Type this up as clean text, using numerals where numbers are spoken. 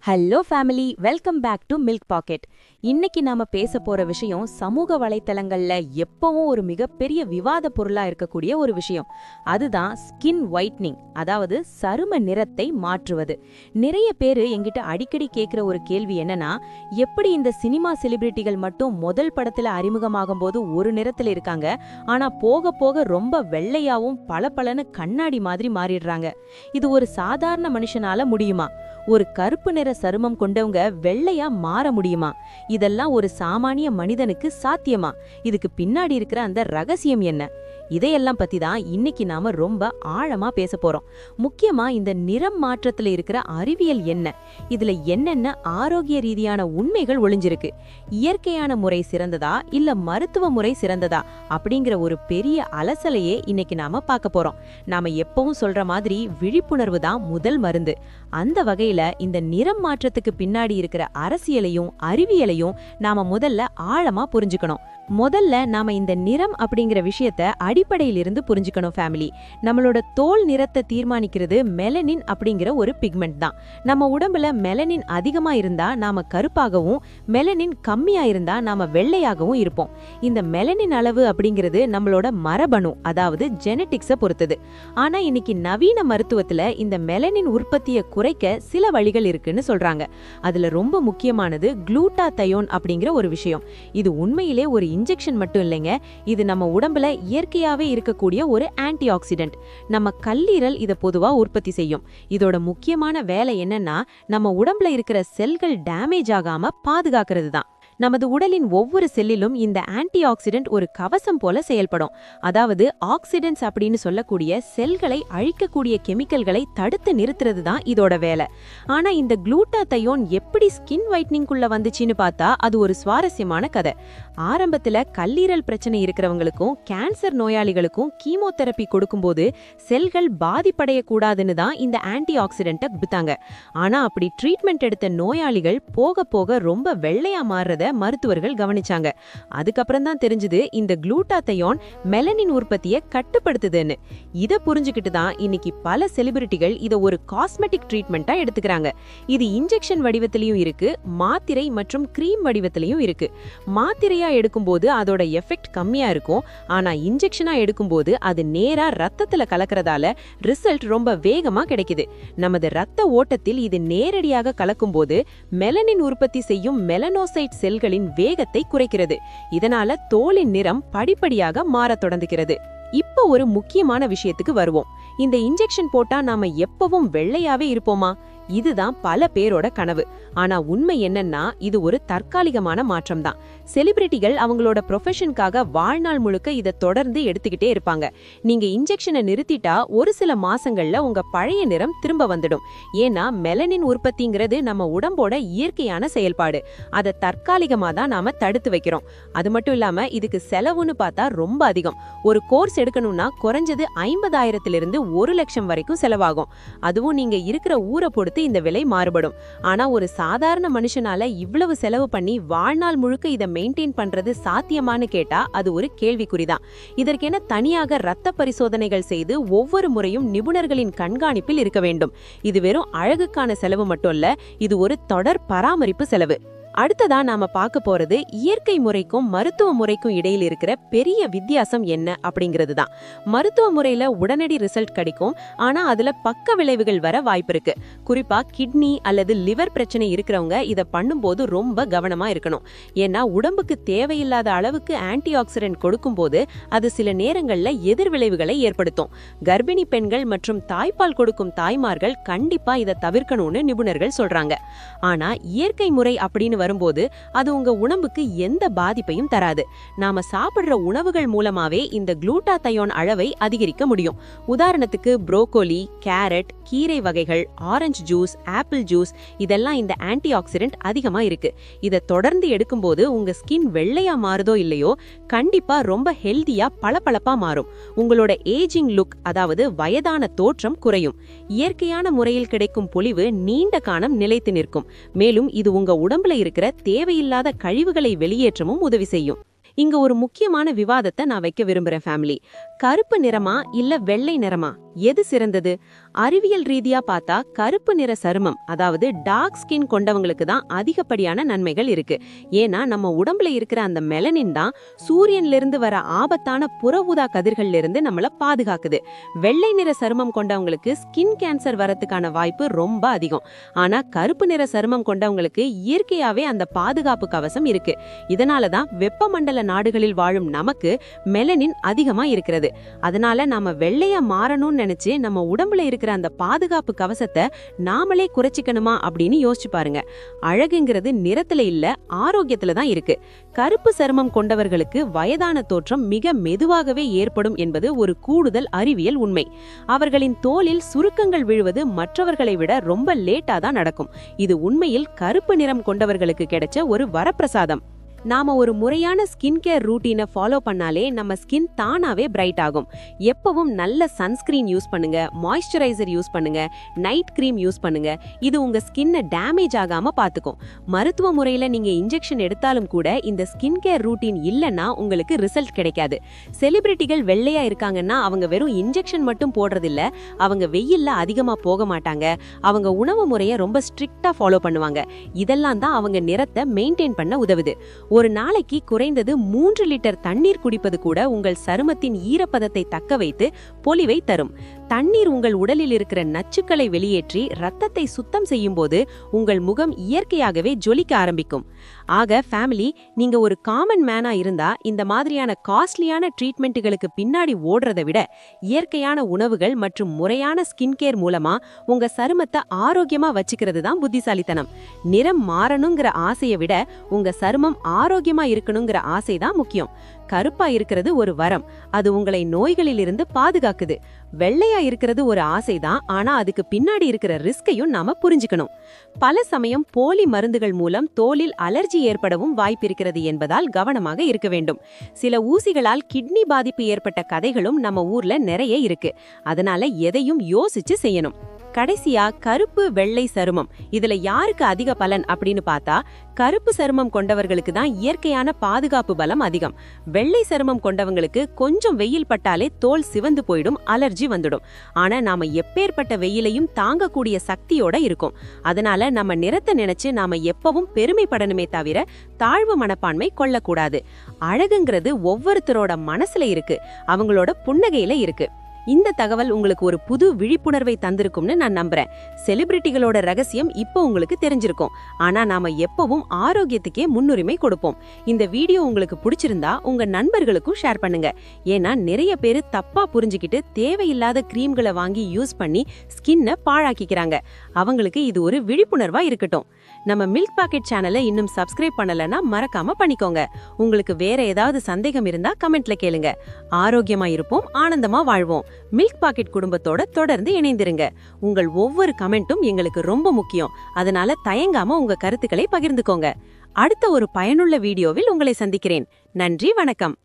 Hello family, welcome back to Milk Packet. இன்னைக்கு நாம பேச போற விஷயம் சமூக வலைத்தளங்கள்ல எப்பவும் ஒரு மிகப்பெரிய விவாத பொருளா இருக்கக்கூடிய ஒரு விஷயம். அதுதான் ஸ்கின் ஒயிட்னிங், அதாவது சரும நிறத்தை மாற்றுவது. நிறைய பேரு என்கிட்ட அடிக்கடி கேட்கிற ஒரு கேள்வி என்னன்னா, எப்படி இந்த சினிமா செலிபிரிட்டிகள் மட்டும் முதல் படத்துல அறிமுகமாகும் போது ஒரு நிறத்துல இருக்காங்க, ஆனா போக போக ரொம்ப வெள்ளையாவும் பளபளன்னு கண்ணாடி மாதிரி மாறிடுறாங்க. இது ஒரு சாதாரண மனுஷனால முடியுமா? ஒரு கருப்பு நிற சருமம் கொண்டவங்க வெள்ளையா மாற முடியுமா? இதெல்லாம் ஒரு சாமானிய மனிதனுக்கு சாத்தியமா? இதுக்கு பின்னாடி இருக்கிற அந்த ரகசியம் என்ன? இதையெல்லாம் பத்தி தான் இன்னைக்கு நாம ரொம்ப ஆழமா பேச போறோம். முக்கியமா இந்த நிறம் மாற்றத்துல இருக்கிற அறிவியல் என்ன, இதுல என்னென்ன ஆரோக்கிய ரீதியான உண்மைகள் ஒளிஞ்சிருக்கு, இயற்கையான முறை சிறந்ததா இல்ல மருத்துவ முறை சிறந்ததா அப்படிங்கிற ஒரு பெரிய அலசலையே இன்னைக்கு நாம பார்க்க போறோம். நாம எப்பவும் சொல்ற மாதிரி விழிப்புணர்வு தான் முதல் மருந்து. அந்த வகையில இந்த நிறம் மாற்றத்துக்கு பின்னாடி இருக்கிற அரசியலையும் அறிவியலையும் நாம முதல்ல ஆழமா புரிஞ்சுக்கணும். முதல்ல நாம இந்த நிறம் அப்படிங்கிற விஷயத்த அடிப்படையிலிருந்து புரிஞ்சுக்கணும் ஃபேமிலி. நம்மளோட தோல் நிறத்தை தீர்மானிக்கிறது மெலனின் அப்படிங்கிற ஒரு பிக்மெண்ட் தான். நம்ம உடம்புல மெலனின் அதிகமா இருந்தா நாம கருப்பாகவும், மெலனின் கம்மியா இருந்தா நாம வெள்ளையாகவும் இருப்போம். இந்த மெலனின் அளவு அப்படிங்கிறது நம்மளோட மரபணு, அதாவது ஜெனட்டிக்ஸை பொறுத்தது. ஆனா இன்னைக்கு நவீன மருத்துவத்துல இந்த மெலனின் உற்பத்தியை குறைக்க சில வழிகள் இருக்குன்னு சொல்றாங்க. அதுல ரொம்ப முக்கியமானது குளூட்டாதையோன் அப்படிங்கிற ஒரு விஷயம். இது உண்மையிலே ஒரு இன்ஜெக்ஷன் மட்டும் இல்லைங்க, இது நம்ம உடம்புல இயற்கையாவே இருக்கக்கூடிய ஒரு ஆன்டி ஆக்சிடென்ட். நம்ம கல்லீரல் இதை பொதுவா உற்பத்தி செய்யும். இதோட முக்கியமான வேலை என்னன்னா, நம்ம உடம்புல இருக்கிற செல்கள் டேமேஜ் ஆகாம பாதுகாக்கிறது தான். நமது உடலின் ஒவ்வொரு செல்லிலும் இந்த ஆன்டி ஆக்சிடென்ட் ஒரு கவசம் போல செயல்படும். அதாவது ஆக்சிடென்ட்ஸ் அப்படின்னு சொல்லக்கூடிய செல்களை அழிக்கக்கூடிய கெமிக்கல்களை தடுத்து நிறுத்துறது தான் இதோட வேலை. ஆனா இந்த குளூட்டாதையோன் எப்படி ஸ்கின் ஒயிட்னிங்குள்ள வந்துச்சுன்னு பார்த்தா அது ஒரு சுவாரஸ்யமான கதை. ஆரம்பத்துல கல்லீரல் பிரச்சனை இருக்கிறவங்களுக்கும் கேன்சர் நோயாளிகளுக்கும் கீமோதெரப்பி கொடுக்கும்போது செல்கள் பாதிப்படைய கூடாதுன்னு தான் இந்த ஆன்டி ஆக்சிடென்ட்டை கொடுத்தாங்க. ஆனா அப்படி ட்ரீட்மெண்ட் எடுத்த நோயாளிகள் போக போக ரொம்ப வெள்ளையா மாறுறத மருத்துவர்கள் கவனிச்சாங்க. அதுக்கப்புறம் தான் தெரிஞ்சது இந்த குளூட்டாதையோன் மெலனின் உற்பத்தியை கட்டுப்படுத்துதுன்னு. இதை புரிஞ்சுக்கிட்டு தான் இன்னைக்கு பல செலிபிரிட்டிகள் இதை ஒரு காஸ்மெட்டிக் ட்ரீட்மெண்டா எடுத்துக்கிறாங்க. இது இன்ஜெக்ஷன் வடிவத்திலையும் இருக்கு, மாத்திரை மற்றும் கிரீம் வடிவத்திலையும் இருக்கு. மாத்திரையா எடுக்கும்போது அதோட எஃபெக்ட் கம்மியா இருக்கும், ஆனா இன்ஜெக்ஷனா எடுக்கும்போது அது நேரா ரத்தத்துல கலக்கிறதால ரிசல்ட் ரொம்ப வேகமா கிடைக்குது. நமது ரத்த ஓட்டத்தில் இது நேரடியாக கலக்கும்போது மெலனின் உற்பத்தி செய்யும் மெலனோசைட் செல்களின் வேகத்தை குறைக்கிறது. இதனால தோலின் நிறம் படிப்படியாக மாறத் தொடங்குகிறது. இப்போ ஒரு முக்கியமான விஷயத்துக்கு வருவோம். இந்த இன்ஜெக்ஷன் போட்டா நாம எப்பவும் வெள்ளையாவே இருப்போமா? இதுதான் பல பேரோட கனவு. ஆனா உண்மை என்னன்னா, இது ஒரு தற்காலிகமான மாற்றம் தான். செலிபிரிட்டிகள் அவங்களோட ப்ரொஃபஷனுக்காக வாழ்நாள் முழுக்க இதை தொடர்ந்து எடுத்துக்கிட்டே இருப்பாங்க. நீங்க இன்ஜெக்ஷனை நிறுத்திட்டா ஒரு சில மாசங்கள்ல உங்க பழைய நிறம் திரும்ப வந்துடும். ஏன்னா மெலனின் உற்பத்திங்கிறது நம்ம உடம்போட இயற்கையான செயல்பாடு. அதை தற்காலிகமா தான் நாம தடுத்து வைக்கிறோம். அது மட்டும் இல்லாம இதுக்கு செலவுன்னு பார்த்தா ரொம்ப அதிகம். ஒரு கோர்ஸ் எடுக்கணும்னா குறைஞ்சது 50,000 1 லட்சம் வரைக்கும் செலவாகும். அதுவும் நீங்க இருக்கிற ஊரை பொறுத்து இந்த விலை மாறுபடும். ஆனா ஒரு சாதாரண மனுஷனால இவ்வளவு செலவு பண்ணி வாழ்நாள் முழுக்க இதை மெயின்டைன் பண்றது சாத்தியமானு கேட்டா அது ஒரு கேள்விக்குறிதான். இதற்கென தனியாக ரத்த பரிசோதனைகள் செய்து ஒவ்வொரு முறையும் நிபுணர்களின் கண்காணிப்பில் இருக்க வேண்டும். இது வெறும் அழகுக்கான செலவு மட்டும் இல்ல, இது ஒரு தொடர் பராமரிப்பு செலவு. அடுத்ததா நாம பார்க்க போறது இயற்கை முறைக்கும் மருத்துவ முறைக்கும் இடையில் இருக்கிற பெரிய வித்தியாசம் என்ன அப்படிங்கிறது தான். மருத்துவ முறையில உடனடி ரிசல்ட் கிடைக்கும், ஆனா அதுல பக்க விளைவுகள் வர வாய்ப்பு இருக்கு. குறிப்பா கிட்னி அல்லது லிவர் பிரச்சனை இருக்கிறவங்க இதை பண்ணும்போது ரொம்ப கவனமா இருக்கணும். ஏன்னா உடம்புக்கு தேவையில்லாத அளவுக்கு ஆன்டி ஆக்சிடென்ட் கொடுக்கும் போது அது சில நேரங்கள்ல எதிர்விளைவுகளை ஏற்படுத்தும். கர்ப்பிணி பெண்கள் மற்றும் தாய்ப்பால் கொடுக்கும் தாய்மார்கள் கண்டிப்பா இதை தவிர்க்கணும்னு நிபுணர்கள் சொல்றாங்க. ஆனா இயற்கை முறை அப்படின்னு வரும்போது அது உங்க உடம்புக்கு எந்த பாதிப்பையும் தராது. நாம சாப்பிடுற உணவுகள் மூலமாவே இந்த குளூட்டாதையோன் அளவை அதிகரிக்க முடியும். உதாரணத்துக்கு புரோக்கோலி, கேரட், கீரை வகைகள், ஆரஞ்சு ஜூஸ், ஆப்பிள் ஜூஸ், இதெல்லாம் இந்த ஆன்டி ஆக்சிடென்ட் அதிகமா இருக்கு. இதை தொடர்ந்து எடுக்கும்போது உங்க ஸ்கின் வெள்ளையா மாறுதோ இல்லையோ, கண்டிப்பா ரொம்ப ஹெல்தியா பளபளப்பா மாறும். உங்களோட ஏஜிங் லுக், அதாவது வயதான தோற்றம் குறையும். இயற்கையான முறையில் கிடைக்கும் பொலிவு நீண்ட காலம் நிலைத்து நிற்கும். மேலும் இது உங்க உடம்புல இருக்கிற தேவையில்லாத கழிவுகளை வெளியேற்றவும் உதவி செய்யும். இங்க ஒரு முக்கியமான விவாதத்தை நான் வைக்க விரும்புறேன் ஃபேமிலி. கருப்பு நிறமா இல்ல வெள்ளை நிறமா, எது சிறந்தது? அறிவியல் ரீதியா பார்த்தா கருப்பு நிற சருமம், அதாவது டார்க் ஸ்கின் கொண்டவங்களுக்கு தான் அதிகப்படியான நன்மைகள் இருக்கு. ஏன்னா நம்ம உடம்புல இருக்கிற அந்த மெலனின் தான் சூரியன்ல இருந்து வர ஆபத்தான புற ஊதா கதிர்கள்ல இருந்து நம்மள பாதுகாக்குது. வெள்ளை நிற சருமம் கொண்டவங்களுக்கு ஸ்கின் கேன்சர் வரதுக்கான வாய்ப்பு ரொம்ப அதிகம். ஆனா கருப்பு நிற சருமம் கொண்டவங்களுக்கு இயற்கையாவே அந்த பாதுகாப்பு கவசம் இருக்கு. இதனாலதான் வெப்பமண்டல நாடுகளில் வாழும் நமக்கு மெலனின் அதிகமா இருக்கிறது. அதனால நாம வெள்ளையா மாறணும்னு நினைச்சு நம்ம உடம்புல இருக்கிற அந்த பாதுகாப்பு கவசத்தை நாமளே குறைச்சிக்கணுமா அப்படின்னு யோசிச்சு பாருங்க. அழகுங்கிறது நிறத்துல இல்ல, ஆரோக்கியத்துல தான் இருக்கு. கருப்பு சருமம் கொண்டவர்களுக்கு வயதான தோற்றம் மிக மெதுவாகவே ஏற்படும் என்பது ஒரு கூடுதல் அறிவியல் உண்மை. அவர்களின் தோலில் சுருக்கங்கள் விழுவது மற்றவர்களை விட ரொம்ப லேட்டா தான் நடக்கும். இது உண்மையில் கருப்பு நிறம் கொண்டவர்களுக்கு கிடைச்ச ஒரு வரப்பிரசாதம். நாம ஒரு முறையான ஸ்கின் கேர் ரூட்டீனை ஃபாலோ பண்ணாலே நம்ம ஸ்கின் தானாவே பிரைட் ஆகும். எப்பவும் நல்ல சன்ஸ்கிரீன் யூஸ் பண்ணுங்க, மாய்ஸ்சரைசர் யூஸ் பண்ணுங்க, நைட் கிரீம் யூஸ் பண்ணுங்க. இது உங்க ஸ்கின்னை டேமேஜ் ஆகாம பாத்துக்கும். மருத்துவ முறையில நீங்க இன்ஜெக்ஷன் எடுத்தாலும் கூட இந்த ஸ்கின் கேர் ரூட்டீன் இல்லைன்னா உங்களுக்கு ரிசல்ட் கிடைக்காது. செலிபிரிட்டிகள் வெள்ளையா இருக்காங்கன்னா அவங்க வெறும் இன்ஜெக்ஷன் மட்டும் போடுறதில்ல, அவங்க வெயில்ல அதிகமா போக மாட்டாங்க, அவங்க உணவு முறையை ரொம்ப ஸ்ட்ரிக்டா ஃபாலோ பண்ணுவாங்க. இதெல்லாம் தான் அவங்க நிறத்தை மெயின்டைன் பண்ண உதவுது. ஒரு நாளைக்கு குறைந்தது 3 லிட்டர் தண்ணீர் குடிப்பது கூட உங்கள் சருமத்தின் ஈரப்பதத்தை தக்க வைத்து பொலிவை தரும். தண்ணீர் உங்கள் உடலில் இருக்கிற நச்சுக்களை வெளியேற்றி ரத்தத்தை சுத்தம் செய்யும் போது உங்கள் முகம் இயற்கையாகவே ஜொலிக்க ஆரம்பிக்கும். ஆக ஃபேமிலி, நீங்க ஒரு காமன் மேனா இருந்தா இந்த மாதிரியான காஸ்ட்லியான ட்ரீட்மெண்ட்டுகளுக்கு பின்னாடி ஓடுறதை விட இயற்கையான உணவுகள் மற்றும் முறையான ஸ்கின் கேர் மூலமா உங்க சருமத்தை ஆரோக்கியமா வச்சுக்கிறது தான் புத்திசாலித்தனம். நிறம் மாறணுங்கிற ஆசையை விட உங்க சருமம் ஆரோக்கியமா இருக்கணுங்கிற ஆசைதான் முக்கியம். கருப்பா இருக்கிறது ஒரு வரம், அது உங்களை நோய்களில் இருந்து பாதுகாக்குது. வெள்ளையா இருக்கிறது ஒரு ஆசைதான், ஆனா அதுக்கு பின்னாடி இருக்கிற ரிஸ்கையும் நாம புரிஞ்சுக்கணும். பல சமயம் போலி மருந்துகள் மூலம் தோலில் அலர்ஜி ஏற்படவும் வாய்ப்பிருக்கிறது என்பதால் கவனமாக இருக்க வேண்டும். சில ஊசிகளால் கிட்னி பாதிப்பு ஏற்பட்ட கதைகளும் நம்ம ஊர்ல நிறைய இருக்கு. அதனால எதையும் யோசிச்சு செய்யணும். கடைசியா கருப்பு வெள்ளை சருமம், இதுல யாருக்கு அதிக பலன் அப்படின்னு பார்த்தா கருப்பு சருமம் கொண்டவர்களுக்கு தான் இயற்கையான பாதுகாப்பு பலம் அதிகம். வெள்ளை சருமம் கொண்டவங்களுக்கு கொஞ்சம் வெயில் பட்டாலே தோல் சிவந்து போயிடும், அலர்ஜி வந்துடும். ஆனா நாம எப்பேற்பட்ட வெயிலையும் தாங்கக்கூடிய சக்தியோட இருக்கும். அதனால நம்ம நிறத்தை நினைச்சு நாம எப்பவும் பெருமைப்படணுமே தவிர தாழ்வு மனப்பான்மை கொள்ளக்கூடாது. அழகுங்கிறது ஒவ்வொருத்தரோட மனசுல இருக்கு, அவங்களோட புன்னகையில இருக்கு. இந்த தகவல் உங்களுக்கு ஒரு புது விழிப்புணர்வை தந்திருக்கும்னு நான் நம்புறேன். செலிபிரிட்டிகளோட ரகசியம் இப்போ உங்களுக்கு தெரிஞ்சிருக்கும். ஆனா நாம எப்பவும் ஆரோக்கியத்துக்கே முன்னுரிமை கொடுப்போம். இந்த வீடியோ உங்களுக்கு பிடிச்சிருந்தா உங்க நண்பர்களுக்கும் ஷேர் பண்ணுங்க. ஏன்னா நிறைய பேரு தப்பா புரிஞ்சுக்கிட்டு தேவையில்லாத கிரீம்களை வாங்கி யூஸ் பண்ணி ஸ்கின்னை பாழாக்கிக்கிறாங்க. அவங்களுக்கு இது ஒரு விழிப்புணர்வா இருக்கட்டும். நம்ம மில்க் பாக்கெட் சேனலை இன்னும் சப்ஸ்கிரைப் பண்ணலன்னா மறக்காம பண்ணிக்கோங்க. உங்களுக்கு வேற ஏதாவது சந்தேகம் இருந்தா கமெண்ட்ல கேளுங்க. ஆரோக்கியமா இருப்போம், ஆனந்தமா வாழ்வோம். மில்க் பாக்கெட் குடும்பத்தோட தொடர்ந்து இணைந்திருங்க. உங்கள் ஒவ்வொரு கமெண்ட்டும் எங்களுக்கு ரொம்ப முக்கியம். அதனால தயங்காம உங்க கருத்துக்களை பகிர்ந்துக்கோங்க. அடுத்த ஒரு பயனுள்ள வீடியோவில் உங்களை சந்திக்கிறேன். நன்றி, வணக்கம்.